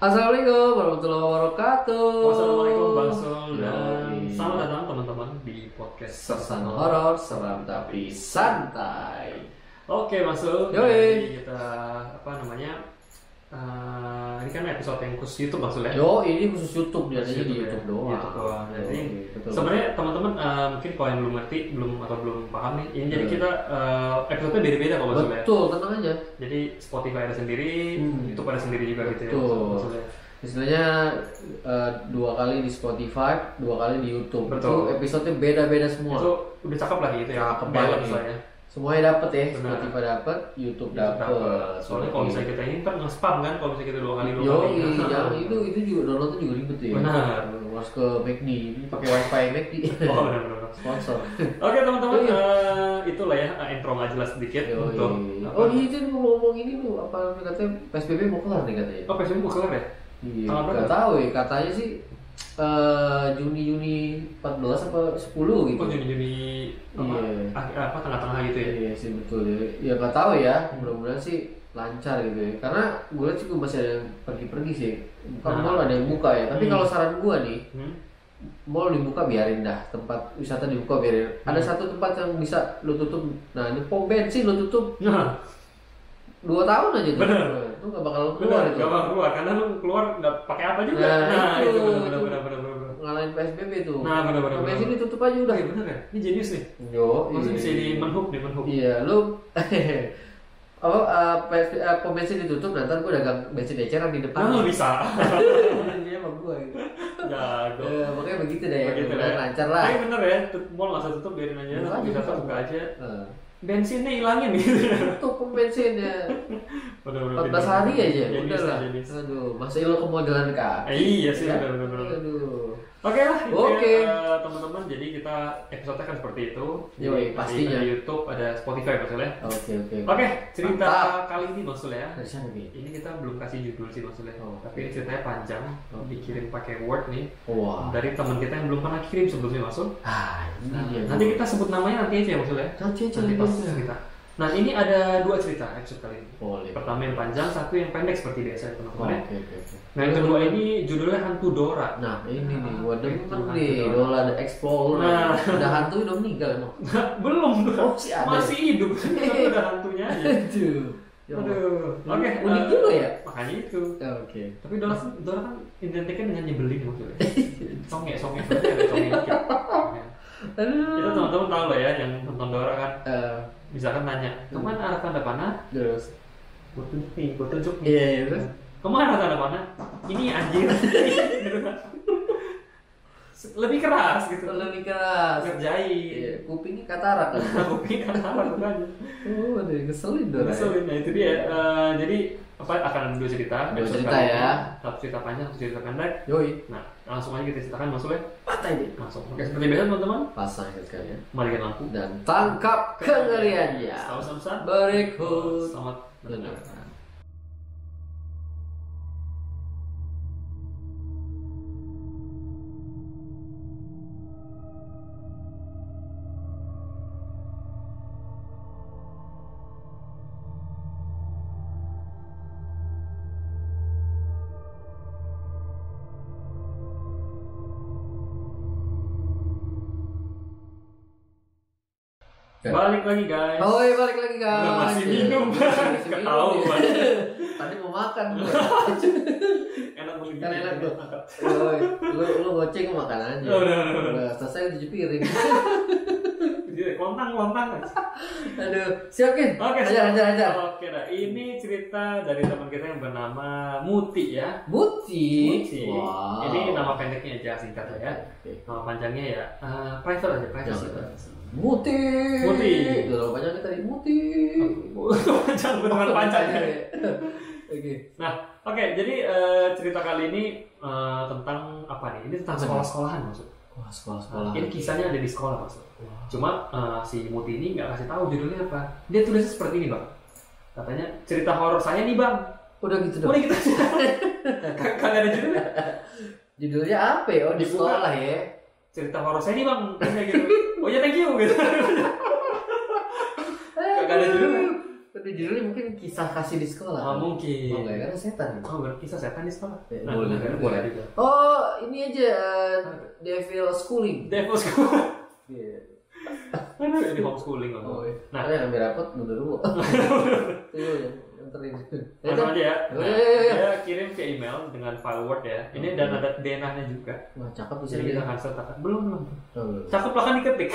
Assalamualaikum warahmatullahi wabarakatuh. Wassalamualaikum Bang Sul dan selamat datang teman-teman di podcast Sersana Horor, seram tapi santai. Oke Bang Sul, Yoi. jadi kita ini kan episode yang khusus YouTube Bang Sul ya. Yo, ini khusus YouTube biasanya di YouTube ya. YouTube doang. YouTube doang. Jadi Betul. sebenarnya teman-teman mungkin kalau yang belum ngerti, belum paham nih, ini jadi kita episode-nya beda-beda kalau Bang Sul ya. Betul, tenang aja. Jadi Spotify ada sendiri, YouTube ada sendiri juga gitu ya. Betul. Bang Sul ya. Istilahnya 2 kali di Spotify, 2 kali di YouTube. Itu Betul. episode beda-beda semua. Itu udah cakep lah gitu ya. Cakep Balance banget lah ya. Semuanya dapet ya, Benar. Spotify dapet, YouTube Dapet. dapet. Soalnya kalau misalnya kita ini ntar nge-spam kan kalau misalnya kita dua kali. Yo, jangan itu juga downloadnya juga ribet ya. Benar. Harus ke McD, ini pakai WiFi McD. Oh benar. Sponsor. Oke teman-teman, Oh, iya. itulah ya intro nggak jelas sedikit Yoi. untuk Oh iya itu ngomong ini tuh apa katanya PSBB mau kelar nih katanya. Oh PSBB mau kelar ya? Iya. Tanggal berapa? Gak tahu ya katanya sih Juni 14 apa 10 gitu. Oh Juni Iya. apa tengah-tengah gitu ya? Iya sih betul ya. Ya nggak tahu ya. Mudah-mudahan sih lancar gitu ya. Karena gue lihat juga masih ada yang pergi-pergi sih. Bukan Nah. mall ada yang buka ya. Tapi kalau saran gue nih, Hmm? mall dibuka biarin dah, tempat wisata dibuka biarin. Ada satu tempat yang bisa lu tutup. Nah ini pom bensin lu tutup Nah, 2 tahun aja tuh. Bener. Lu gak bakal keluar benar, itu. gak bakal keluar karena lu keluar nggak pakai apa juga. Nah, itu itu. benar. Ngalahin PSBB tuh. Nah, bener. Pom bensin ditutup aja udah. Iya benar ya, ini jenius nih. Yo, Maksudnya bisa di menhook. Iya, lu pom bensin ditutup, nanti gue dagang bensin eceran di depan. Nah, bisa. Iya sama gue. Jago. Makanya begitu deh, Begitu mudah-mudahan ya. lancar lah. Tapi bener ya, mall nggak usah tutup biarin aja, Buka aja, bisa buka. buka aja. Eh, Bensinnya hilangin gitu. Tutup pom bensin ya. Bener-bener 14 hari aja, Jenius, udah lah. jenius. Aduh, masa lo ke mall jalan kaki? Iya sih, Ya? bener-bener. Aduh. Oke lah, itu Oke. ya, teman-teman. Jadi kita episode kan seperti itu. Yoi, Jadi, pastinya. Ada YouTube, ada Spotify maksudnya. Oke. Oke, cerita Mantap. kali ini maksudnya. Dari sana nih. Ini kita belum kasih judul sih maksudnya. Oh. Tapi ini ceritanya panjang. Oh. Dikirim pakai Word nih. Wah. Dari teman kita yang belum pernah kirim sebelumnya masuk. Ini Nah, dia. nanti kita sebut namanya nanti aja maksudnya. Nanti aja, Nanti pas nanti aja. cerita. Nah ini ada 2 cerita episode kali ini. Boleh. Pertama yang panjang, satu yang pendek seperti biasa teman-teman. Oke. Nah yang kedua ini judulnya Hantu Dora. Nah ini nih, gua Itu demen hantu nih, Dora. Dola the Explorer. Nah. Udah hantu udah meninggal emang. Belum, Oh, masih ada. masih hidup. Tapi udah hantunya aja. Aduh. Ya Allah. Aduh. Oke. Unik juga ya. Makanya itu. Oke. Tapi Dora kan identiknya dengan nyebelin maksudnya. Songe berarti ada songe dikit. Ya. Aduh. Itu teman-teman tahu lah ya yang nonton Dora kan. Eh, Misalkan nanya, kemana arah tanda panah? terus. Gue tunjuk nih. Iya, terus. Kemana tanda panah? Ini anjir. Gitu kan. Lebih keras gitu. Lebih keras. Ngerjain. Iya, kupingnya katarak kan. Kuping kan salah bukan. Oh, udah ngeselin Dora. Ngeselin. Nah itu dia. Jadi apa akan ada 2 cerita. Dua Episode cerita kali ya. ini. Satu cerita panjang, satu cerita pendek. Yoi. Nah langsung aja kita ceritakan maksudnya. Patah ini. Langsung. Oke seperti biasa teman-teman. Pasang sekalian. Matikan lampu. Dan tangkap kengeriannya. Tahu samsat. Berikut. Selamat mendengarkan. Benar. Balik lagi guys. Oi, balik lagi guys. Udah masih minum. Masih Ketahuan. minum. Tadi mau makan gue. Enak banget. Kan enak tuh. Oi, lu goceng makan aja. Udah. Udah selesai 7 piring. Jadi lontang. Aduh, siapin. Oke, Hajar. Oke, nah ini cerita dari teman kita yang bernama Muti ya. Muti. Muti. Wow. Ini nama pendeknya aja singkat lah ya. Oke. Nama panjangnya ya private aja, privacy. Jangan. Muti. Udah panjangnya tadi Muti. Panjang beneran panjang. Oke. Nah, oke, jadi cerita kali ini tentang apa nih? Ini tentang sekolah-sekolahan maksud. Wah, sekolah-sekolah. Ini kisahnya ada di sekolah maksud. Cuma si Muti ini nggak kasih tahu judulnya apa. Dia tulisnya seperti ini bang. Katanya cerita horor saya nih bang. Udah gitu dong. Udah gitu aja. Kagak ada judulnya. Judulnya apa ya? Oh, di Dibuka. sekolah ya. Cerita horor saya nih bang. Kayak gitu. Oh ya thank you gitu. Kagak ada judulnya. Tapi judulnya mungkin kisah kasih di sekolah. Mungkin. Oh enggak, karena setan. Berkisah setan di sekolah. Boleh juga. Oh, ini aja Devil Schooling. Devil Schooling. Iya. Ini homeschooling lah. Oh, iya. Nah, yang ambil rapot mundur dulu. Iya, anterin. Langsung aja ya. Nah, Iya. dia kirim ke email dengan file Word ya. Ini dan ada DNA-nya juga. Wah, cakep tuh Jadi kita cancel kata. Belum. Oh, Cakep lah kan diketik.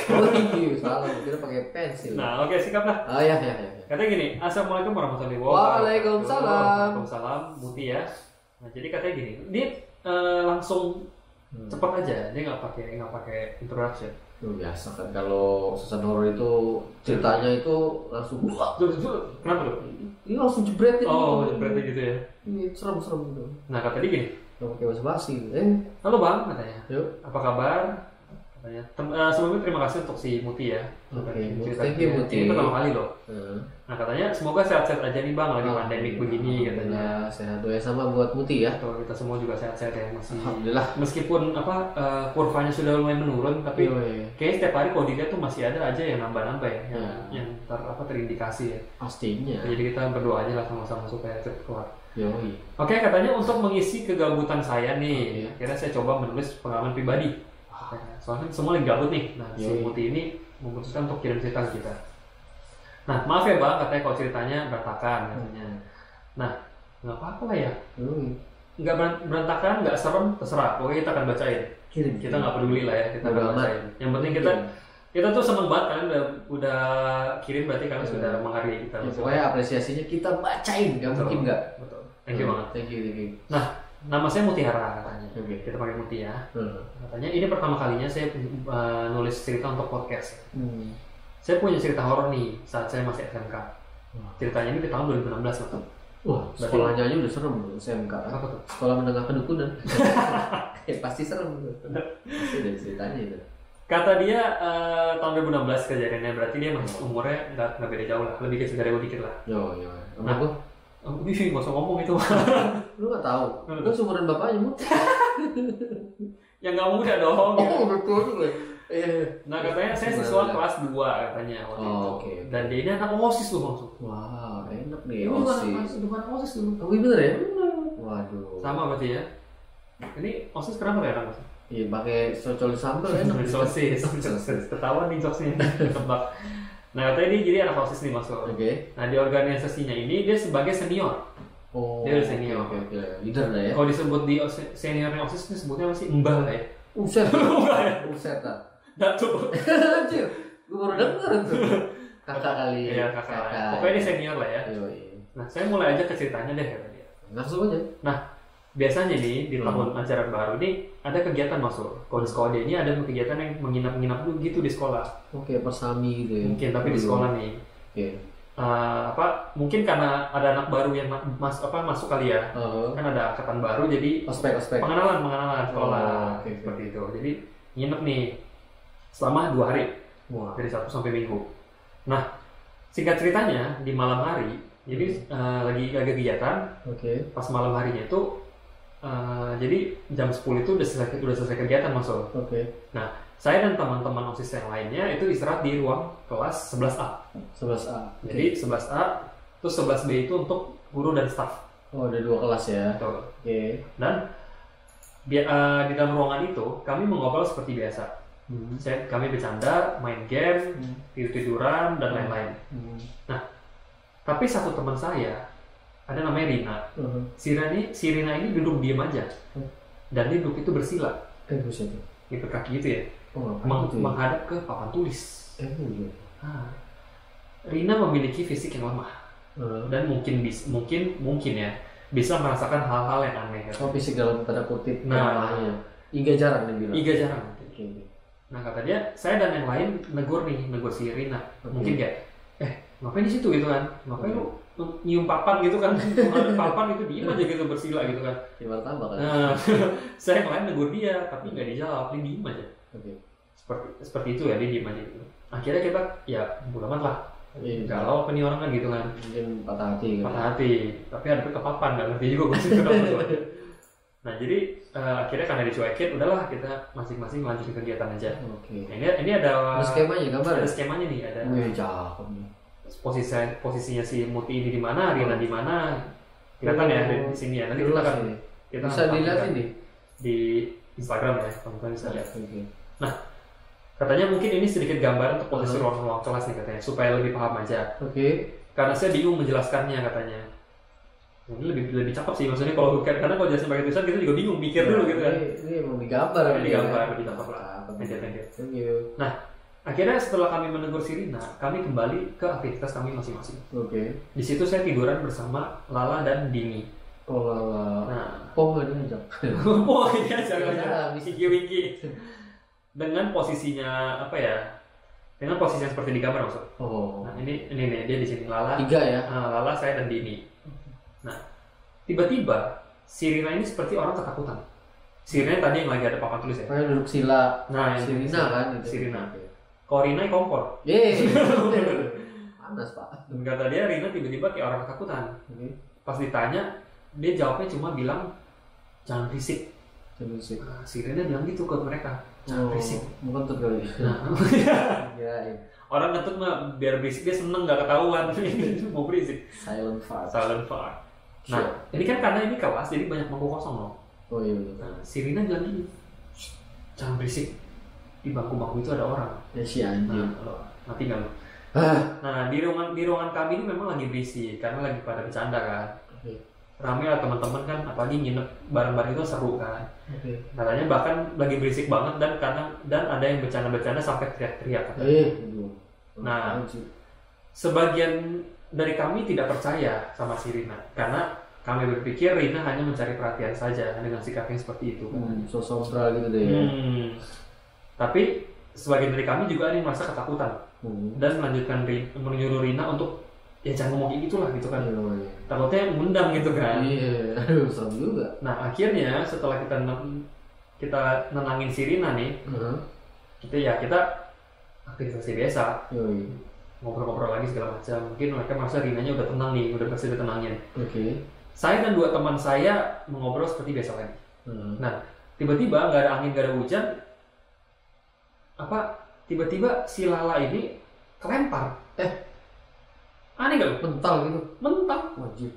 iya, salah. Kita pakai pensil. Nah, oke, sikap lah. Oh iya. Katanya gini, Assalamualaikum warahmatullahi wabarakatuh. Waalaikumsalam. Waalaikumsalam, Muti ya. Nah, jadi katanya gini, dia langsung cepet aja, dia nggak pakai introduction. Biasa kan kalau season horror itu ceritanya itu langsung Kenapa tuh? ini langsung jebret itu. Oh, jebretnya gitu ya. Ini serem gitu. Nah, kata dia gini, Nggak pakai basa-basi. halo bang, katanya. Yuk. Apa kabar? Katanya. Sebelumnya terima kasih untuk si Muti ya. Oke, Cerita thank you, Muti. Ini pertama kali loh. Nah, katanya semoga sehat-sehat aja nih bang, lagi pandemik begini katanya. Sehat doa sama buat Muti ya. Tuh, kita semua juga sehat-sehat ya masih. Alhamdulillah. Meskipun kurvanya sudah lumayan menurun, tapi kayaknya setiap hari kalau dilihat tuh masih ada aja yang nambah-nambah ya, yang terindikasi ya. Pastinya. Jadi kita berdoa aja lah sama-sama supaya cepat keluar. Yoi. Oke, katanya untuk mengisi kegabutan saya nih, akhirnya saya coba menulis pengalaman pribadi. Soalnya semua lagi gabut nih. Nah, si Muti ini memutuskan untuk kirim cerita ke kita. Nah, maaf ya bang, katanya kalau ceritanya berantakan katanya. Nah, nggak apa-apa lah ya. Nggak berantakan, nggak serem, terserah. Pokoknya kita akan bacain. Kita nggak peduli lah ya, kita akan bacain. Yang penting kita tuh seneng banget kalian udah kirim, berarti kalian sudah menghargai kita. Ya, pokoknya apresiasinya kita bacain, nggak mungkin nggak. Betul. Thank you banget. Thank you. Nah, nama saya Mutiara katanya. Oke. Kita pakai Muti ya. Katanya ini pertama kalinya saya nulis cerita untuk podcast. Saya punya cerita horor nih saat saya masih SMK. Ceritanya ini di tahun 2016 betul. Wah, sekolahnya aja udah serem loh, SMK. Apa tuh? Sekolah menengah kedukunan. Pasti serem. Pasti dari ceritanya itu. Kata dia tahun 2016 kejadiannya, berarti dia masih umurnya nggak beda jauh lah, lebih kecil dari gue dikit lah. Yo. Nah, nggak usah ngomong itu. Lu nggak tahu? Lu seumuran bapaknya Mut. Ya nggak muda dong. Oh, betul juga. Nah, katanya saya siswa kelas 2 katanya waktu itu. Okay. Dan dia ini anak OSIS loh langsung. Wah, enak nih OSIS. Bukan OSIS dulu. Oh, bener ya? Waduh. Sama berarti ya. Ini OSIS kenapa ya anak? Iya, pakai cocol sambal enak. Sosis. Ketahuan nih jokesnya. Tebak. Nah, katanya dia jadi anak OSIS nih masuk. Oke. Nah, di organisasinya ini dia sebagai senior. Oh. Dia udah senior. Oke. Leader lah ya. Kalau disebut di seniornya OSIS ini sebutnya masih mbah lah ya. Uset lah. Datuk. Anjir. Gue baru denger tuh. Kakak kali. Iya, kakak. Pokoknya dia senior lah ya. Iya. Nah, saya mulai aja ke ceritanya deh kata dia. Langsung aja. Nah, biasanya nih di tahun ajaran baru ini ada kegiatan masuk. Kalau di sekolah dia ini ada kegiatan yang menginap-nginap dulu gitu di sekolah. Oke, persami gitu ya. Mungkin tapi di sekolah nih. Oke. Mungkin karena ada anak baru yang masuk kali ya. Kan ada angkatan baru jadi ospek. Pengenalan sekolah. Seperti itu. Jadi nginep nih selama 2 hari. Dari Sabtu sampai Minggu. Nah, singkat ceritanya di malam hari, jadi lagi ada kegiatan. Pas malam harinya itu jadi jam 10 itu udah selesai kegiatan masuk. Nah, saya dan teman-teman OSIS yang lainnya itu istirahat di ruang kelas 11A. 11A. Jadi 11A, terus 11B itu untuk guru dan staf. Oh, ada 2 kelas ya. Betul. Dan di dalam ruangan itu kami mengobrol seperti biasa. Kami bercanda, main game, tidur-tiduran dan lain-lain. Nah, tapi satu teman saya ada namanya Rina. Si Rina ini duduk diam aja, dan dia duduk itu bersila. Gitu kaki gitu ya. Menghadap ke papan tulis. Rina memiliki fisik yang lemah dan mungkin ya bisa merasakan hal-hal yang aneh. Fisik dalam tanda kutip. Nah, Iga jarang nih bilang. Iga jarang. Nah, kata dia, saya dan yang lain negur si Rina. Mungkin kayak, ngapain di situ gitu kan? Ngapain lu nyium papan gitu kan? Ada papan itu diem aja gitu bersila gitu kan? Tambah kan? Nah, saya yang lain negur dia, tapi nggak dijawab, dia diem aja. Seperti itu ya, dia diem aja gitu. Akhirnya kita, ya bodo amat lah. Galau apa nih orang kan gitu kan? Mungkin patah hati. Tapi ada ke papan, nggak ngerti juga gue sih kenapa. Nah, jadi akhirnya karena dicuekin, udahlah kita masing-masing lanjutin kegiatan aja. Nah, ini ada skemanya, gambar. Ada skemanya nih, ada. Cakep nih. posisinya si Muti ini di mana, Rina di mana, kelihatan ya di sini ya. Nanti kita bisa dilihat ini di Instagram ya, teman-teman bisa lihat. Okay. Nah, katanya mungkin ini sedikit gambar untuk posisi ruang kelas nih katanya, supaya lebih paham aja. Oke. Karena saya bingung menjelaskannya katanya. Ini lebih cakep sih, maksudnya kalau karena kalau jelasin pakai tulisan kita juga bingung, mikir dulu gitu kan. Ini emang digambar. Ini digambar, lebih cakep lah. Thank you. Nah, akhirnya setelah kami menegur si Rina, kami kembali ke aktivitas kami masing-masing. Oke. Di situ saya tiduran bersama Lala dan Dini. Oh Lala. Nah, nggak diajak. ini aja Wiki. Dengan posisinya apa ya? Dengan posisi yang seperti di gambar maksud. Oh. Nah, ini nih dia di sini Lala. 3 ya. Lala, saya dan Dini. Nah, tiba-tiba si Rina ini seperti orang ketakutan. Si Rina tadi yang lagi ada papan tulis ya. Kayak duduk sila. Nah, si Rina kan itu. Si Rina. Kalau Rina kompor. Panas Pak. Dan kata dia Rina tiba-tiba kayak orang ketakutan. Pas ditanya, dia jawabnya cuma bilang jangan berisik. Jangan berisik. Nah, si Rina bilang gitu ke mereka. Jangan berisik. Bukan tuh kali. Nah, ya. Orang ngentut mah biar berisik dia seneng nggak ketahuan. Mau berisik. Silent fart. Nah, ini kan karena ini kelas jadi banyak bangku kosong loh. Oh iya. Nah, si Rina bilang gini, jangan berisik. Di bangku-bangku itu ada orang. Ya si anjing. Mati nggak lo? Nah, di ruangan kami ini memang lagi berisik karena lagi pada bercanda kan. Rame lah teman-teman kan, apalagi nginep bareng-bareng itu seru kan. Katanya bahkan lagi berisik banget dan ada yang bercanda-bercanda sampai teriak-teriak. Nah, sebagian dari kami tidak percaya sama si Rina karena kami berpikir Rina hanya mencari perhatian saja dengan sikap yang seperti itu. Sosok gitu deh ya. Tapi sebagian dari kami juga ada yang merasa ketakutan dan menyuruh Rina untuk ya jangan ngomong kayak gitulah gitu kan. Takutnya mengundang gitu kan. Iya, aduh serem juga. Nah akhirnya setelah kita nenangin si Rina nih, kita aktivitas biasa. Ngobrol-ngobrol lagi segala macam. Mungkin mereka merasa Rinanya udah tenang nih, udah berhasil ditenangin. Saya dan 2 teman saya mengobrol seperti biasa lagi. Nah, tiba-tiba nggak ada angin, nggak ada hujan. Tiba-tiba si Lala ini kelempar. Aneh nggak? Mental gitu. Mental. Wajib.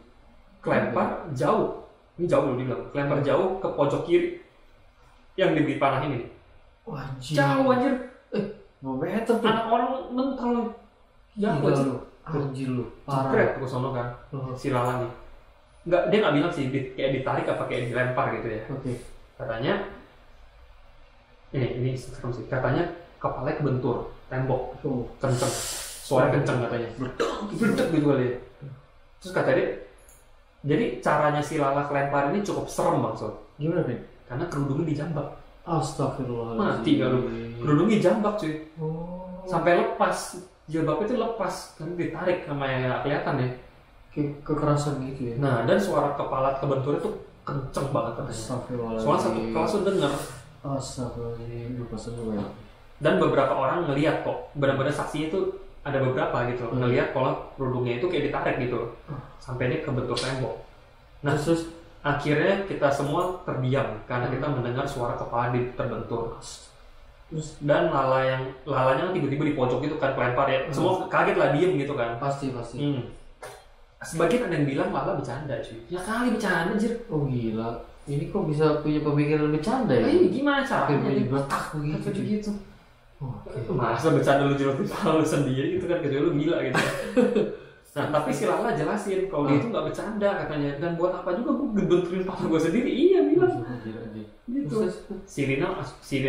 Kelempar jauh. Ini jauh loh dibilang. Kelempar jauh ke pojok kiri yang diberi panah ini. Wajib. Jauh anjir. 5 meter tuh. Anak orang mental. Jauh anjir. Anjir lu. Parah tuh ke sono kan. Si Lala nih. Dia nggak bilang sih kayak ditarik apa kayak dilempar gitu ya. Katanya ini serem sih. Katanya kepala kebentur tembok. Kenceng. Suara kenceng katanya. Berdek gitu kali ya. Terus kata dia, jadi caranya si Lala kelempar ini cukup serem maksud. Gimana Ben? Karena kerudungnya dijambak. Astagfirullahaladzim. Mati gak lu? Kerudungnya dijambak cuy. Sampai lepas. Jilbabnya itu lepas. Kan ditarik sama yang gak kelihatan ya. Kekerasan gitu ya. Nah dan suara kepala kebentur itu kenceng banget katanya. Astagfirullahaladzim. Soalnya satu kelas tuh denger. Astagfirullahaladzim. Lupasan gue ya. Dan beberapa orang ngelihat kok. Benar-benar saksinya itu ada beberapa gitu ngelihat kalau kerudungnya itu kayak ditarik gitu sampai dia kebentur tembok. Nah terus akhirnya kita semua terdiam karena kita mendengar suara kepala terbentur. Dan lalanya tiba-tiba di pojok itu kan kelempar ya. Semua kaget lah, diem gitu kan. Pasti. Sebagian ada yang bilang Lala bercanda cuy. Ya kali bercanda anjir. Oh gila. Ini kok bisa punya pemikiran bercanda ya? Ini gimana caranya? Betak begitu. Masa bercanda lu jeruk di kepala lu sendiri gitu kan, kecuali lu gila gitu. Nah tapi si Lala jelasin kalau dia itu nggak bercanda katanya, dan buat apa juga gue gebenturin kepala gue sendiri. Iya bilang gitu. Si Rina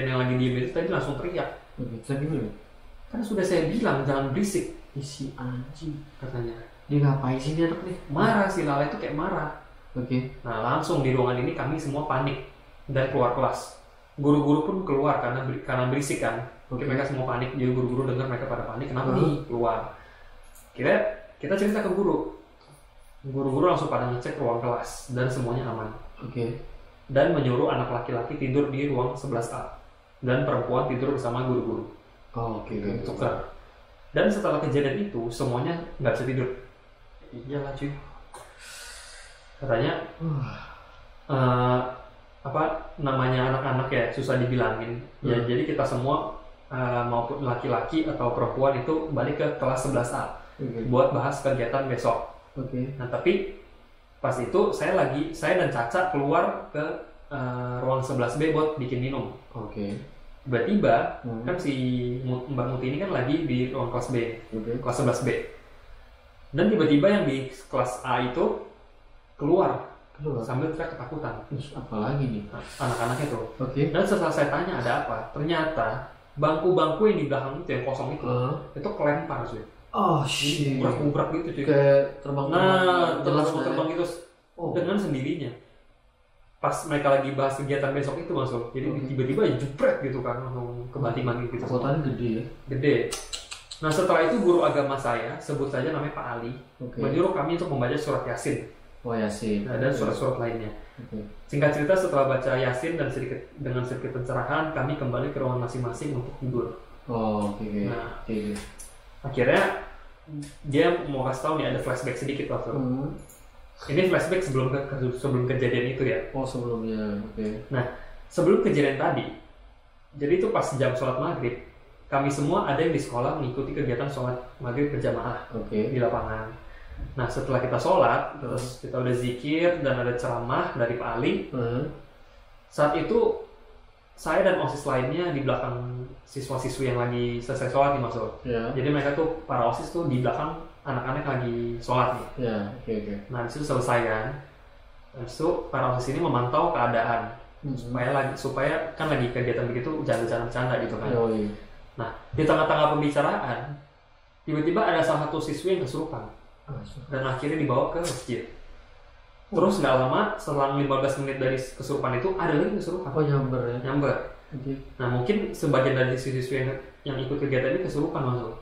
yang lagi diem itu tadi langsung teriak. Kan sudah saya bilang jangan berisik. Isi anjing katanya. Dia ngapain sih ini anak nih? Marah, si Lala itu kayak marah. Nah langsung di ruangan ini kami semua panik dan keluar kelas. Guru-guru pun keluar karena berisik kan. Mereka semua panik, jadi guru-guru dengar mereka pada panik, kenapa nih keluar? Kita cerita ke guru. Guru-guru langsung pada ngecek ruang kelas dan semuanya aman. Dan menyuruh anak laki-laki tidur di ruang 11A dan perempuan tidur bersama guru-guru. Tukar. Dan setelah kejadian itu semuanya nggak bisa tidur. Iyalah cuy. Katanya namanya anak-anak ya susah dibilangin. Ya jadi kita semua maupun laki-laki atau perempuan itu balik ke kelas 11A. buat bahas kegiatan besok. Nah tapi pas itu saya dan Caca keluar ke ruang 11B buat bikin minum. Tiba-tiba kan si Mbak Muti ini kan lagi di ruang kelas B, kelas 11B. Dan tiba-tiba yang di kelas A itu keluar sambil teriak ketakutan. Apalagi nih anak-anaknya tuh. Dan setelah saya tanya ada apa, ternyata bangku-bangku yang di belakang itu yang kosong itu kelempar sih. Shit. Kubrak gitu cuy. Kayak terbang gitu dengan sendirinya. Pas mereka lagi bahas kegiatan besok itu masuk, jadi tiba-tiba jepret gitu kan, langsung kebantingan gitu. Kekuatannya gede ya? Gede. Nah setelah itu guru agama saya, sebut saja namanya Pak Ali, menyuruh kami untuk membaca surat Yasin. Yasin. Dan surat-surat lainnya. Singkat cerita setelah baca Yasin dan dengan sedikit pencerahan, kami kembali ke ruangan masing-masing untuk tidur. Nah, akhirnya dia mau kasih tahu nih ada flashback sedikit waktu. Ini flashback sebelum kejadian itu ya. Sebelumnya. Nah, sebelum kejadian tadi, jadi itu pas jam sholat maghrib, kami semua ada yang di sekolah mengikuti kegiatan sholat maghrib berjamaah di lapangan. Nah, setelah kita sholat, terus kita udah zikir dan ada ceramah dari Pak Ali. Saat itu saya dan OSIS lainnya di belakang siswa-siswi yang lagi selesai sholat nih masuk. Jadi mereka tuh para OSIS tuh di belakang anak-anak lagi sholat nih. Nah disitu selesai kan. Habis itu para OSIS ini memantau keadaan supaya kan lagi kegiatan begitu jangan bercanda gitu kan. Nah di tengah-tengah pembicaraan tiba-tiba ada salah satu siswi yang kesurupan dan akhirnya dibawa ke masjid. Terus nggak lama selang 15 menit dari kesurupan itu ada lagi kesurupan. Nyamber. Nah mungkin sebagian dari siswi yang ikut kegiatan ini kesurupan masuk.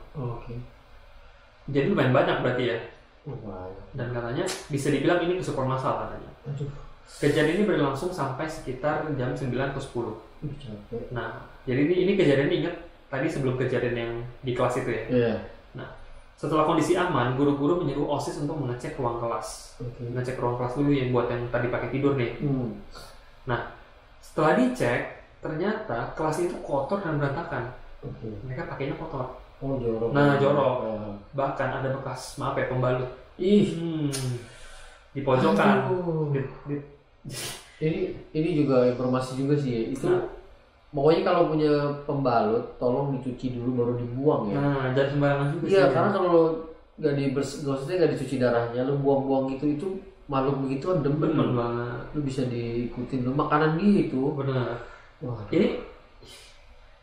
Jadi lumayan banyak berarti ya. Dan katanya bisa dibilang ini kesurupan massal katanya. Kejadian ini berlangsung sampai sekitar jam 9 atau 10. Nah, jadi ini kejadian ingat tadi sebelum kejadian yang di kelas itu ya. Nah, setelah kondisi aman, guru-guru menyuruh OSIS untuk mengecek ruang kelas. Ngecek ruang kelas dulu yang buat yang tadi pakai tidur nih. Nah, setelah dicek, ternyata kelas itu kotor dan berantakan. Mereka pakainya kotor. Jorok. Bahkan ada bekas pembalut. Di pojokan. Ini juga informasi juga sih. Itu pokoknya kalau punya pembalut, tolong dicuci dulu baru dibuang ya. Jangan sembarangan juga sih. Iya, karena kalau nggak dicuci darahnya, lu buang-buang itu makhluk begitu kan demen banget. Lu bisa diikutin lu makanan gitu. Benar. Ini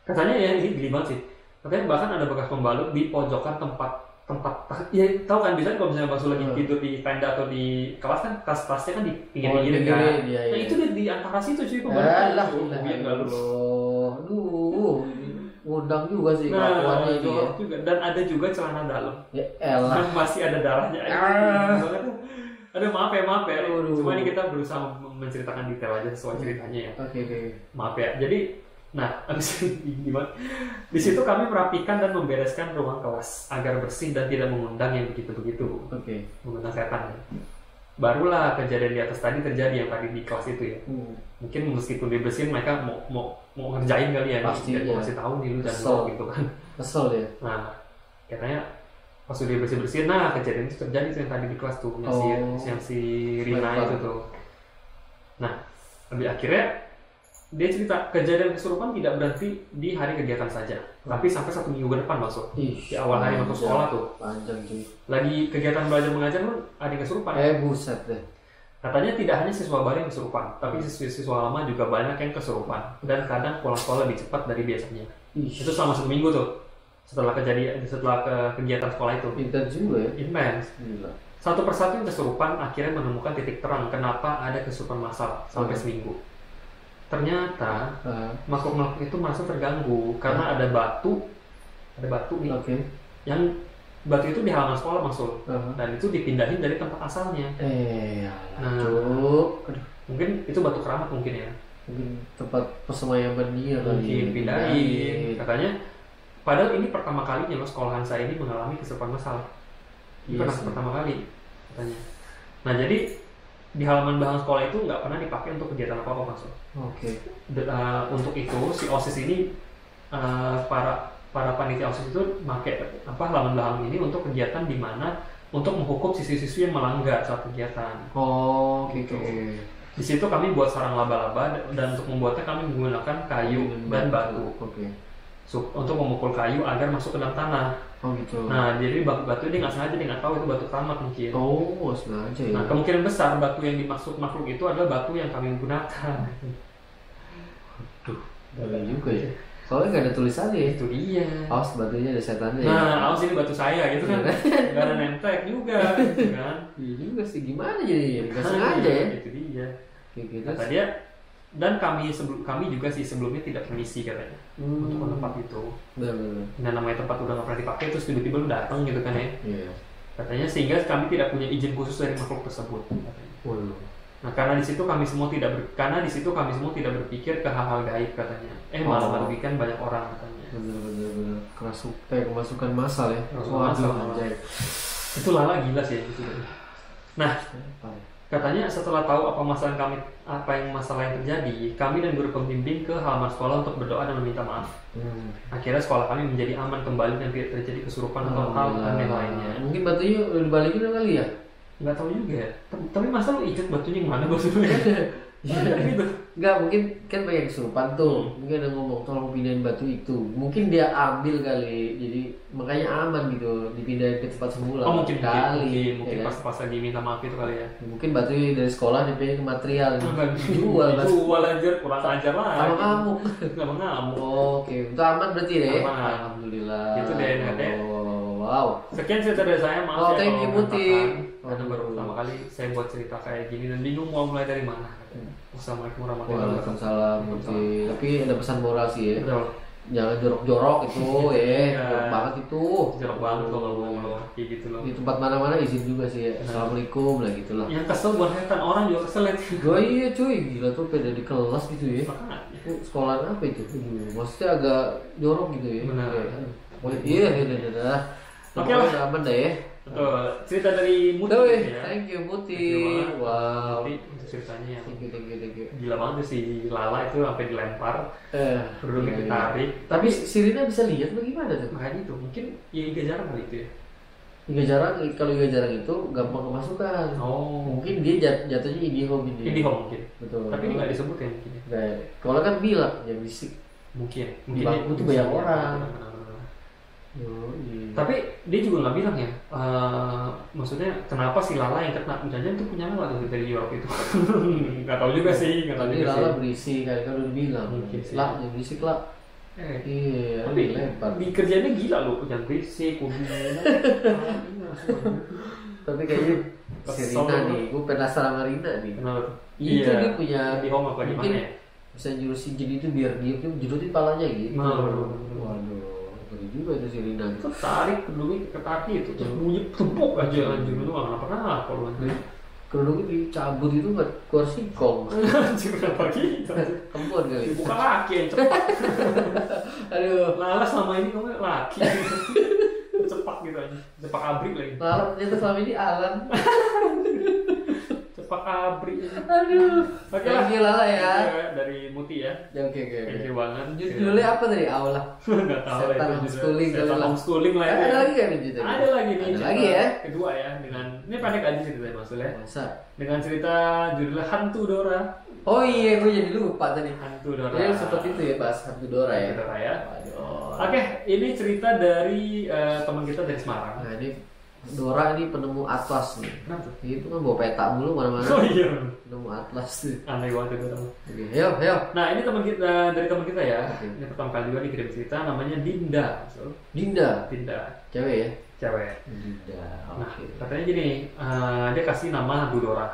katanya ya ini geli banget sih. Katanya bahkan ada bekas pembalut di pojokan tempat ya tahu kan biasanya kalau misalnya Bakso lagi tidur di tenda atau di kelas kan tas-tasnya kan di pinggir-pinggir kan. Nah itu di antara situ cuy pembalut. Biar enggak ngundang juga sih kelakuannya itu ya. Juga. Dan ada juga celana dalam. Dan masih ada darahnya. Aduh maaf ya. Cuma ini kita berusaha menceritakan detail aja sesuai ceritanya ya. Maaf ya. Jadi abis gimana? Di situ kami merapikan dan membereskan ruang kelas agar bersih dan tidak mengundang yang begitu-begitu. Mengundang setan. Barulah kejadian di atas tadi terjadi yang tadi di kelas itu ya. Mungkin meskipun dibersihin mereka mau ngerjain kali ya. Pasti ya. Kasih tahu nih lu jangan gitu kan. Kesel ya. Nah, katanya pas udah bersih-bersihin, kejadian itu terjadi yang tadi di kelas tuh, yang si Rina itu tuh. Nah, akhirnya dia cerita kejadian kesurupan tidak berhenti di hari kegiatan saja, tapi sampai 1 minggu ke depan masuk. Di awal hari masuk sekolah tuh. Panjang cuy. Lagi kegiatan belajar mengajar pun ada yang kesurupan. Buset deh. Katanya tidak hanya siswa baru yang kesurupan, tapi siswa lama juga banyak yang kesurupan dan kadang pulang sekolah lebih cepat dari biasanya. Itu selama 1 minggu tuh. Setelah kegiatan sekolah itu. Intens juga ya. Intens. Satu persatu yang kesurupan akhirnya menemukan titik terang kenapa ada kesurupan massal sampai seminggu. Ternyata makhluk-makhluk itu merasa terganggu karena ada batu nih, yang batu itu di halaman sekolah masuk, dan itu dipindahin dari tempat asalnya. Mungkin itu batu keramat mungkin ya. Mungkin tempat persemayaman dia kali. Pindahin. Katanya, padahal ini pertama kalinya sekolahan saya ini mengalami kesurupan massal. Ini pertama kali katanya. Nah jadi di halaman belakang sekolah itu nggak pernah dipakai untuk kegiatan apa-apa masuk. Untuk itu si OSIS ini para para panitia OSIS itu pakai halaman belakang ini untuk kegiatan di mana untuk menghukum siswi-siswi yang melanggar saat kegiatan. Oh, Gitu. oke. Di situ kami buat sarang laba-laba dan untuk membuatnya kami menggunakan kayu dan batu. Oke. Untuk memukul kayu agar masuk ke dalam tanah. Oh gitu. Nah, jadi batu dia nggak sengaja, dia nggak tahu itu batu keramat mungkin. Oh, sengaja ya. Nah, kemungkinan besar batu yang dimaksud makhluk itu adalah batu yang kami gunakan. Duh, boleh juga ya. Soalnya nggak ada tulisannya ya. Itu dia. Awas batunya ada setannya ya. Nah, awas ini batu saya gitu kan. Nggak ada nemtek juga, gitu kan. Iya juga sih, gimana jadi? Nggak sengaja ya. Itu dia. Kayak gitu. Kata dia, dan kami juga sih sebelumnya tidak permisi katanya untuk ke tempat itu. Benar. Nah, namanya tempat udah nggak pernah dipakai terus tiba-tiba lu datang gitu kan ya. Iya. Katanya sehingga kami tidak punya izin khusus dari makhluk tersebut. Katanya. Waduh. Nah, karena di situ kami semua tidak berpikir ke hal-hal gaib katanya. Malah merugikan banyak orang katanya. Benar. Kemasukan massal ya. Massal. Anjay. Itu Lala gila sih itu. Nah, katanya setelah tahu apa yang masalah yang terjadi, kami dan guru pembimbing ke halaman sekolah untuk berdoa dan meminta maaf. Akhirnya sekolah kami menjadi aman kembali dan tidak terjadi kesurupan atau hal aneh lainnya. Mungkin batunya udah dibalikin kali ya? Nggak tahu juga ya. Tapi masa lu ingat batunya yang mana maksudnya? Iya gitu. Enggak, mungkin kan banyak kesurupan tuh. Mungkin ada ngomong tolong pindahin batu itu. Mungkin dia ambil kali. Jadi makanya aman gitu, dipindahin ke tempat semula. Oh, mungkin kali. Mungkin Ya, pas lagi minta maaf itu kali ya. mungkin batunya dari sekolah dipindahin ke material. Jual batu. Jual anjir, kurang ajar lah. Sama kamu. Sama ngamuk. Oke, itu aman berarti deh. Aman. Alhamdulillah. Itu deh, Nade. Wow. Sekian cerita dari saya, maaf ya Thank you, kalau Putih. berantakan. Karena baru pertama kali saya buat cerita kayak gini dan bingung mau mulai dari mana. Wassalamualaikum warahmatullahi wabarakatuh. Waalaikumsalam. Putih. Tapi ada pesan moral sih ya. Betul. Jangan jorok-jorok itu ya. Jorok banget itu. Jorok banget kalau ngomong kayak gitu loh. Di tempat mana-mana izin juga sih ya. Assalamualaikum lah gitu lah. Yang kesel buat setan, orang juga kesel ya. Iya cuy, gila tuh beda di kelas gitu ya. Makanya. Sekolahan apa itu? Maksudnya agak jorok gitu ya. Benar. Iya, udah. Oke lah. Udah aman dah ya. Betul. Cerita dari Muti Tuh, ya. thank you Thank you Putih. banget. Wow. Muti untuk ceritanya yang Thank you. gila banget tuh si Lala itu sampai dilempar, kerudungnya Iya. ditarik. Tapi si Rina bisa lihat bagaimana tuh? Makanya itu mungkin ya gak jarang kali itu ya. Hingga jarang, kalau hingga jarang itu gampang kemasukan. Oh. Mungkin dia jatuhnya IndiHome ini. IndiHome mungkin. Betul. Tapi ini nggak disebut ya mungkin. Nah, kalau kan bilang ya bisik. Mungkin. Di bangku tuh banyak orang. Benar-benar. Iya. Tapi dia juga nggak bilang ya. Maksudnya kenapa si Lala yang kena? Jangan itu punya Lala tuh dari York itu. Nggak tahu juga sih. Nggak tahu Tadi juga Lala sih. berisik kayak kan udah bilang. Mungkin sih. Lah, jangan berisik lah. Iya, Tapi lempar. di kerjanya gila loh, jangan berisik, Tapi kayaknya si Kesel Rina lu. nih, gue penasaran sama Rina nih. Kenapa? Itu dia punya di home apa di mungkin mana ya? bisa jurusin jin itu biar dia tuh jurutin palanya gitu. Waduh. Waduh, ngeri juga itu si Rina. Tertarik kerudungnya ketarik itu terus bunyi tepuk aja anjing lu nggak pernah kalau anjing. Kerudungnya dicabut itu buat keluar singkong. Anjing kenapa gitu? Kembuan kali. Bukan laki yang cepat. Aduh. Lala selama ini kamu laki. Cepak gitu aja. Cepak abrik lagi. Lala ternyata selama ini Alan. Cepak abrik. Aduh. Oke Thank you Lala ya. Dari Muti ya. Ya oke. Thank you banget. Judulnya apa tadi? Aula. Nggak tahu lah Setan itu homeschooling kali Setan lah. homeschooling lah ya. Ada lagi kan cerita? Ada lagi nih. Ada cerita lagi ya. Kedua ya dengan ini pendek aja ceritanya maksudnya. Masa? Dengan cerita judulnya Hantu Dora. Oh iya, gue jadi lupa tadi. Hantu Dora. Jadi seperti itu ya bahas hantu Dora ya. Hantu Dora ya. Waduh. Oke, ini cerita dari teman kita dari Semarang. Nah ini Dora ini penemu atlas nih. Kenapa tuh? Itu kan bawa peta mulu mana-mana. Oh iya. Penemu atlas tuh. Aneh banget itu orang. Oke, ayo. Nah ini teman kita dari teman kita ya. Oke. Ini pertama kali juga dikirim cerita namanya Dinda. So, Dinda, Dinda, cewek ya? cewek. Dinda, Nah, oke. katanya gini, dia kasih nama Bu Dora.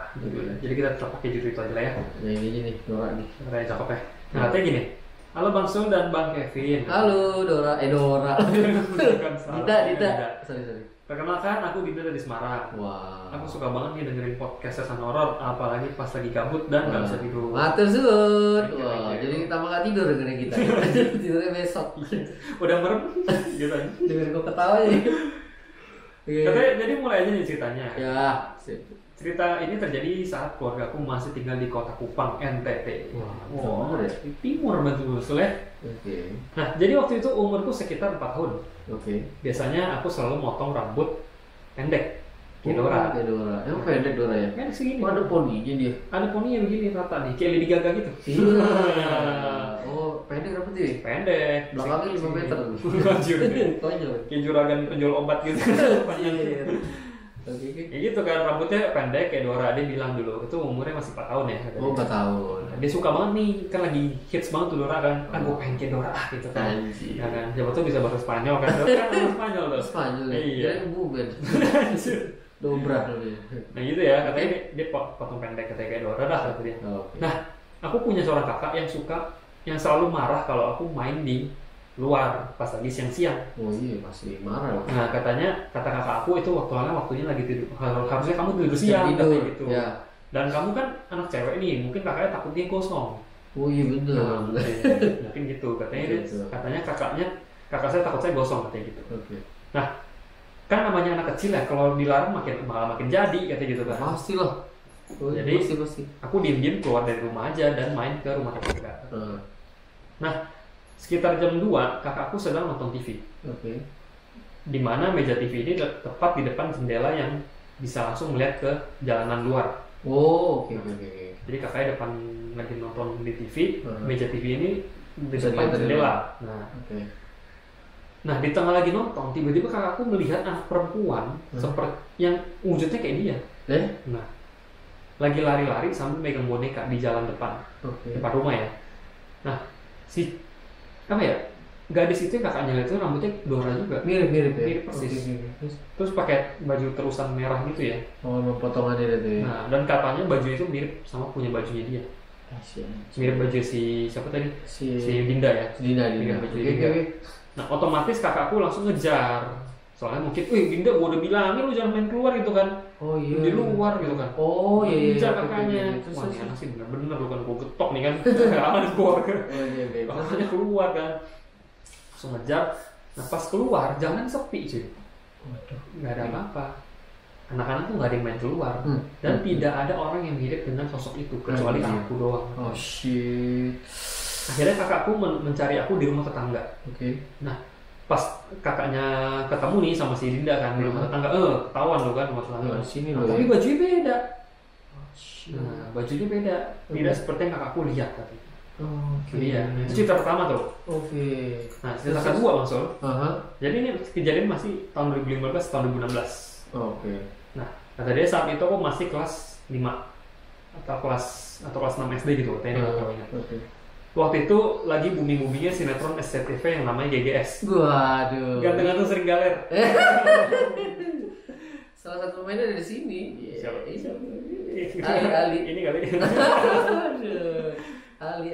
Jadi kita tetap pakai judul itu aja lah ya. Nah ini aja nih, Dora nih. Katanya cakep ya. Nah, katanya gini. Halo Bang Sul dan Bang Kevin. Halo Dora, Dora. Bukan salah. Dinda. Sorry. Perkenalkan, aku Dinda dari Semarang. Wah. Aku suka banget nih dengerin podcast Sesan Horor, apalagi pas lagi gabut dan nggak bisa tidur. Matur suwun. Thank you, Wah, thank you. jadi kita makan tidur dengerin kita. Tidurnya besok. Udah merem gitu aja. Dengerin gue ketawa aja. Jadi mulai aja nih ceritanya. Ya. Cerita ini terjadi saat keluargaku masih tinggal di kota Kupang, NTT. Wah, ya? Di timur betul ya. Oke. Nah, jadi waktu itu umurku sekitar 4 tahun. Oke. Biasanya aku selalu motong rambut pendek. Kayak Dora. Kayak Dora. Emang pendek Dora ya? Pendek segini. Oh, ada poninya dia. Ada poninya begini rata nih, kayak Lady Gaga gitu. Iya. Oh, pendek rambutnya? Pendek. Belakangnya 5 meter. Anjir. Konyol. Kayak juragan penjual obat gitu. Oke. Ya gitu kan, rambutnya pendek kayak Dora. Dia bilang dulu, itu umurnya masih 4 tahun ya. Oh, 4 tahun. Dia suka banget nih, kan lagi hits banget tuh Dora kan. Gue pengen kayak Dora gitu kan. Anjir. Ya kan, siapa tuh bisa bahasa Spanyol kan. Dora kan bahasa Spanyol tuh. Spanyol ya? Iya. Dia buben. Dobrak namanya. Nah gitu ya, katanya dia potong pendek katanya kayak Dora dah kata dia. Oke. Nah, aku punya seorang kakak yang selalu marah kalau aku main di luar pas lagi siang-siang. Oh iya, pasti marah. Nah, kata kakak aku itu waktunya lagi tidur. Harusnya kamu tidur siang katanya gitu. Ya. Dan kamu kan anak cewek nih, mungkin kakaknya takut dia gosong. Oh iya bener. Nah, mungkin gitu. Katanya kakak saya takut saya gosong katanya gitu. Oke. Nah, kan namanya anak kecil ya, kalau dilarang malah makin jadi katanya gitu kan. Pastilah. Oh, Jadi pasti. aku diem-diem keluar dari rumah aja dan main ke rumah tetangga. Nah, sekitar jam 2 kakakku sedang nonton TV. Oke. Di mana meja TV ini tepat di depan jendela yang bisa langsung melihat ke jalanan luar. Oh, oke. Jadi kakaknya depan lagi nonton di TV, meja TV ini di Bisa depan dilihat dari jendela. luar. Oke. Nah, di tengah lagi nonton, tiba-tiba kakakku melihat anak perempuan seperti yang wujudnya kayak dia. Nah, lagi lari-lari sambil megang boneka di jalan depan, depan rumah ya. Nah, gadis itu yang kakaknya lihat itu rambutnya Dora juga. Mirip ya? Mirip persis. Okay. Terus pakai baju terusan merah gitu ya. Oh, potongannya itu ya. Nah, dan katanya baju itu mirip sama punya bajunya dia. Mirip baju si siapa tadi? Si Dinda ya. Dinda. Baju Dinda. Nah, otomatis kakakku langsung ngejar. Soalnya mungkin, Dinda gua udah bilangin lu jangan main keluar gitu kan. Oh iya. Di luar gitu kan. Oh iya. Ngejar kakaknya. Wah, ini anak sih bener-bener lu kan gua getok nih kan. Aman keluar. Oh iya, kakaknya keluar kan. Langsung ngejar. Nah, pas keluar jangan sepi cuy. Waduh. Nggak ada apa-apa. Anak-anak tuh nggak ada yang main keluar. Dan tidak ada orang yang mirip dengan sosok itu kecuali aku doang. Oh shit. Akhirnya kakakku mencari aku di rumah tetangga. Oke. Nah, pas kakaknya ketemu nih sama si Dinda kan di rumah tetangga, ketahuan lo kan rumah tetangga. Sini Nah, tapi bajunya beda. Nah, bajunya beda. Tidak seperti yang kakakku lihat tadi. Oke. Iya. Itu cerita pertama tuh. Oke. Nah, cerita kedua langsung. Aha. Jadi ini kejadian masih tahun 2015, tahun 2016. Oke. Nah, kata dia saat itu aku masih kelas 5 atau kelas 6 SD gitu, katanya ingat. Oke. Waktu itu lagi booming-boomingnya sinetron SCTV yang namanya GGS. Waduh. Ganteng-ganteng sering galer. Salah satu pemainnya dari sini. Siapa? Ali. Ini kali. Aduh. Ali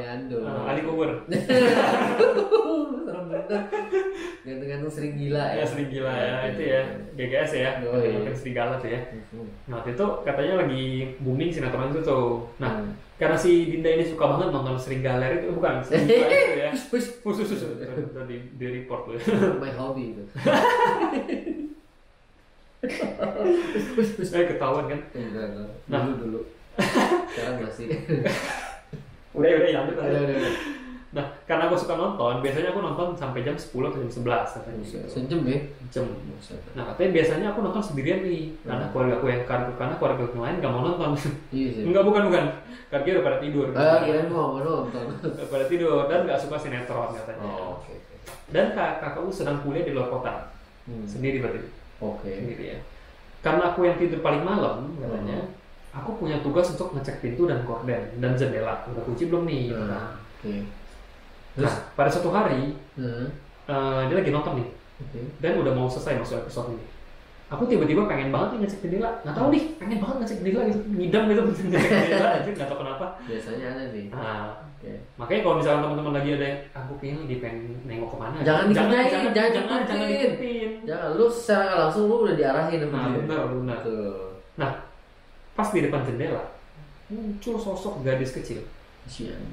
Ando. Ali Kubur. Serem bener. Ganteng-ganteng sering gila ya. Ya sering gila ya. Itu ya GGS ya. Ganteng serigala tuh ya. Nah, waktu itu katanya lagi booming sinetron itu tuh. Nah, karena si Dinda ini suka banget nonton sering galer itu, bukan sering galer itu ya. Khusus di report tuh. My hobby itu. Ketahuan kan? Enggak. Dulu. Sekarang masih. Udah lanjut. Nah, karena aku suka nonton, biasanya aku nonton sampai jam 10 atau jam 11 katanya. Sejam ya? Jam. Nah, katanya biasanya aku nonton sendirian nih, karena keluarga aku yang lain gak mau nonton. Iya sih. Enggak, bukan. Karena dia udah pada tidur. Kirain mau nonton. Udah pada tidur dan gak suka sinetron katanya. Oh, oke. Dan kakakku sedang kuliah di luar kota. Sendiri berarti. Oke. Sendiri ya. Karena aku yang tidur paling malam katanya, aku punya tugas untuk ngecek pintu dan gorden dan jendela. Udah kunci belum nih? Oke. Nah, pada suatu hari dia lagi nonton nih, dan udah mau selesai masuk episode ini. Aku tiba-tiba pengen banget nih ngecek jendela, nggak tahu nih, pengen banget ngecek jendela gitu, ngidam gitu ngecek jendela, aja nggak tahu kenapa. Biasanya ada sih. Nah, makanya kalau misalnya teman-teman lagi ada yang, aku kayaknya lagi pengen nengok kemana, jangan jangan ikutin. Jangan, lu secara nggak langsung lu udah diarahin sama dia. Benar. Nah, pas di depan jendela muncul sosok gadis kecil.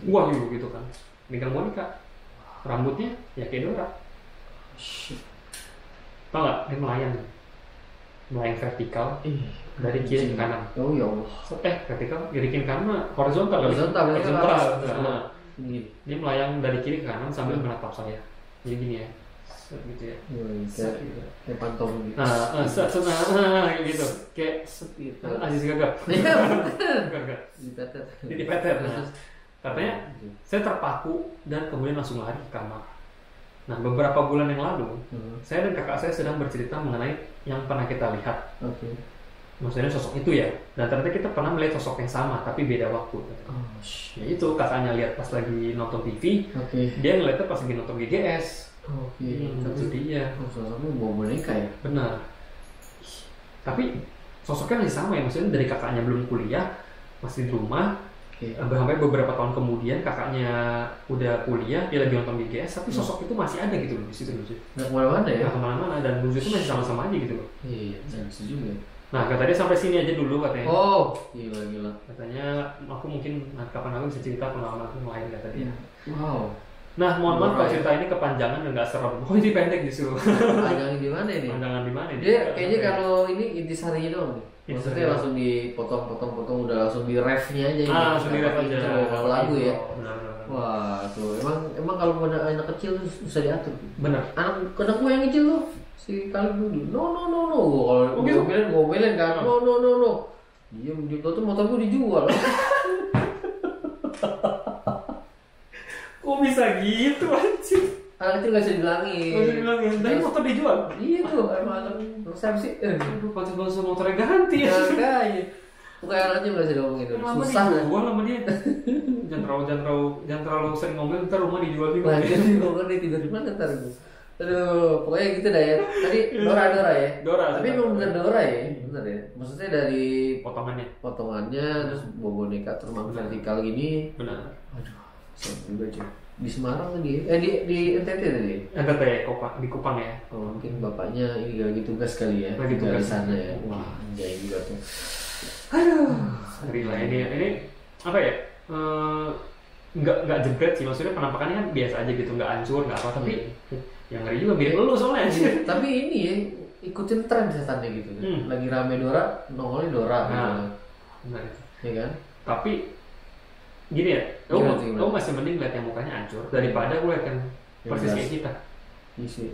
Wah gitu kan. Megang boneka, rambutnya ya kayak Dora. Tau nggak? Dia melayang vertikal dari kiri ke kanan. Oh ya Allah. Vertikal dari kiri ke kanan, horizontal. Horizontal. Nah, dia melayang dari kiri ke kanan sambil menatap saya. Jadi gini ya, gitu ya. Kayak pantong gitu. Gitu. Kayak Aziz Gagap. Iya. Dipetet. Katanya saya terpaku dan kemudian langsung lari ke kamar. Nah, beberapa bulan yang lalu, saya dan kakak saya sedang bercerita mengenai yang pernah kita lihat. Maksudnya sosok itu ya. Dan ternyata kita pernah melihat sosok yang sama, tapi beda waktu. Ya itu, kakaknya lihat pas lagi nonton TV, dia ngeliatnya pas lagi nonton GGS. Itu dia. Sosoknya bawa boneka ya? Benar. Tapi sosoknya masih sama ya, maksudnya dari kakaknya belum kuliah, masih di rumah. Sampai beberapa tahun kemudian kakaknya udah kuliah, dia lagi nonton BGS, tapi sosok itu masih ada gitu loh di situ. Nggak kemana-mana ya? Nggak kemana-mana, dan lucu itu masih sama-sama aja gitu loh. Iya, lucu juga. Nah, katanya sampai sini aja dulu katanya. Oh, gila. Katanya aku mungkin kapan aku bisa cerita pengalaman aku yang lain kata dia. Wow. Nah, mohon maaf kalau cerita ini kepanjangan dan nggak serem. Oh, ini pendek justru. Panjangan di mana ini? Panjangan di mana ini? Dia kayaknya kalau ini intisarinya doang nih. Maksudnya langsung dipotong-potong udah langsung di refnya aja ini. Langsung di ref aja. Kalau lagu ya. Benar. Wah, tuh emang kalau pada anak kecil tuh bisa diatur. Benar. Anak gue yang kecil tuh si kali dulu. No. Kalau ngomelin kan. No. Diam tuh motor gue dijual. Kok bisa gitu anjir? Anak kecil gak bisa dibilangin. Tapi motor dijual? Iya tuh, emang anak siapa sih? Sponsor motornya ganti ya. Makanya bukan anaknya gak bisa diomongin dulu. Susah kan? Dijual sama dia. Jangan terlalu sering ngomel, ntar rumah dijual juga. Nah, jadi gue nih tidur di mana ntar gue. Aduh, pokoknya gitu dah ya. Tadi Dora ya. Tapi memang bener Dora ya, bener ya. Maksudnya dari potongannya terus bawa boneka terus vertikal gini. Benar. Aduh, serem juga cuy. Di Semarang tadi, di NTT tadi. NTT di Kupang ya. Oh, mungkin bapaknya ini lagi tugas kali ya. Lagi tugas di sana ya. Wah, anjay juga tuh. Aduh, ngeri lah ini apa ya? Nggak jebret sih, maksudnya penampakannya kan biasa aja gitu, nggak hancur, nggak apa, tapi yang ngeri juga mirip lu soalnya. Tapi ini ya, ikutin tren setannya gitu. Lagi rame Dora, nongolnya Dora. Benar. Ya kan? Tapi gini ya, kamu masih mending lihat yang mukanya hancur daripada gue lihat yang persis kayak kita.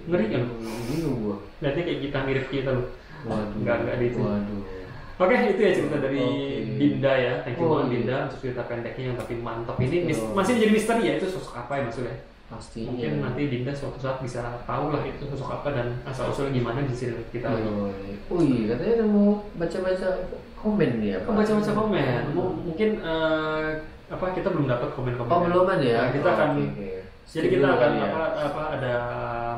Ngeri kan? Bingung gua. Lihatnya kayak kita, mirip kita loh. Waduh. Nggak itu. Waduh. Oke, itu ya cerita dari Dinda ya. Thank you banget Dinda untuk cerita pendeknya yang tapi mantap ini. Masih jadi misteri ya, itu sosok apa ya maksudnya? Pastinya. Mungkin nanti Dinda suatu saat bisa tahu lah itu sosok apa dan asal-usulnya gimana di sini kita lagi. Oh iya, katanya mau baca-baca komen nih apa? Baca-baca komen. Mungkin kita belum dapat komen-komen. Oh, belum ada ya? Nah, kita akan jadi kita akan ya. ada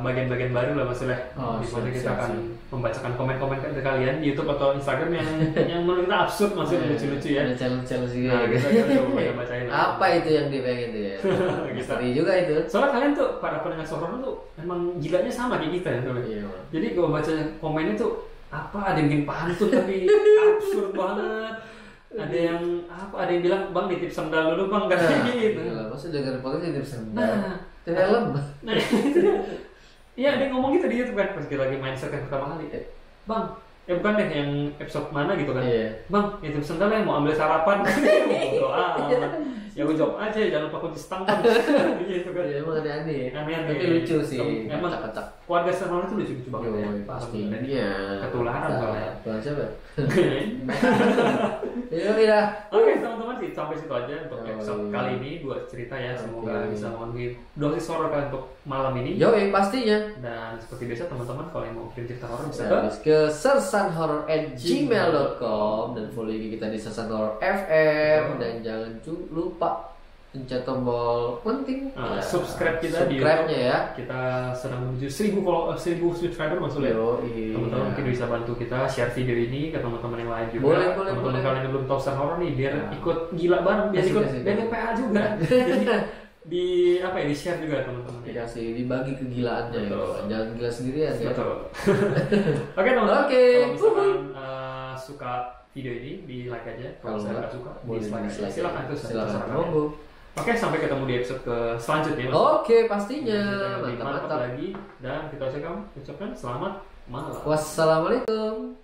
bagian-bagian baru lah maksudnya. Di mana kita akan membacakan komen-komen dari kalian di YouTube atau Instagram yang menurut kita absurd, maksudnya lucu-lucu ya. Ada challenge juga. Nah, kita coba bacain. Apa itu yang dipengen tuh ya? Misteri juga itu. Soalnya kalian tuh para pendengar horor tuh emang gilanya sama kayak kita ya tuh. Iya. Jadi kalau baca komennya tuh ada yang bikin pantun tapi absurd banget. Ada yang bilang bang nitip sendal dulu bang, kayak gitu. Maksud dengar podcast nitip sendal. Helm. Nah, iya ada yang ngomong gitu di YouTube kan pas kita lagi main set yang pertama kali. Bang, bukan deh yang episode mana gitu kan. Bang, nitip sendal ya mau ambil sarapan. Ya gue jawab aja, jangan lupa kunci stang kan. Gitu kan. Emang aneh-aneh. Aneh-aneh. Tapi lucu sih. Emang keluarga Sermon itu lucu-lucu banget ya. Pasti. Ketularan soalnya. Tuhan siapa? Ya. Oke teman-teman sih sampai situ aja untuk episode kali ini, 2 cerita ya. Semoga bisa memenuhi dosis horor kalian untuk malam ini. Pastinya. Dan seperti biasa teman-teman kalau yang mau kirim cerita horor bisa ke sersanhoror@gmail.com dan follow IG kita di Sersan Horor FM dan jangan lupa pencet tombol penting subscribe kita di YouTube ya. Kita sedang menuju 1000 subscriber maksudnya. Teman-teman mungkin bisa bantu kita share video ini ke teman-teman yang lain juga. Teman-teman kalian yang belum tahu Sersan Horor nih biar ikut gila bareng, biar ikut BPA juga. Jadi di share juga teman-teman. Dikasih dibagi kegilaannya gitu. Jangan gila sendirian ya. Betul. Oke teman-teman. Kalau misalkan suka video ini di like aja. Kalau nggak suka dislike. Silakan monggo. Oke, sampai ketemu di episode selanjutnya. Oke, pastinya. Mantap lagi dan kita ucapkan selamat malam. Wassalamualaikum.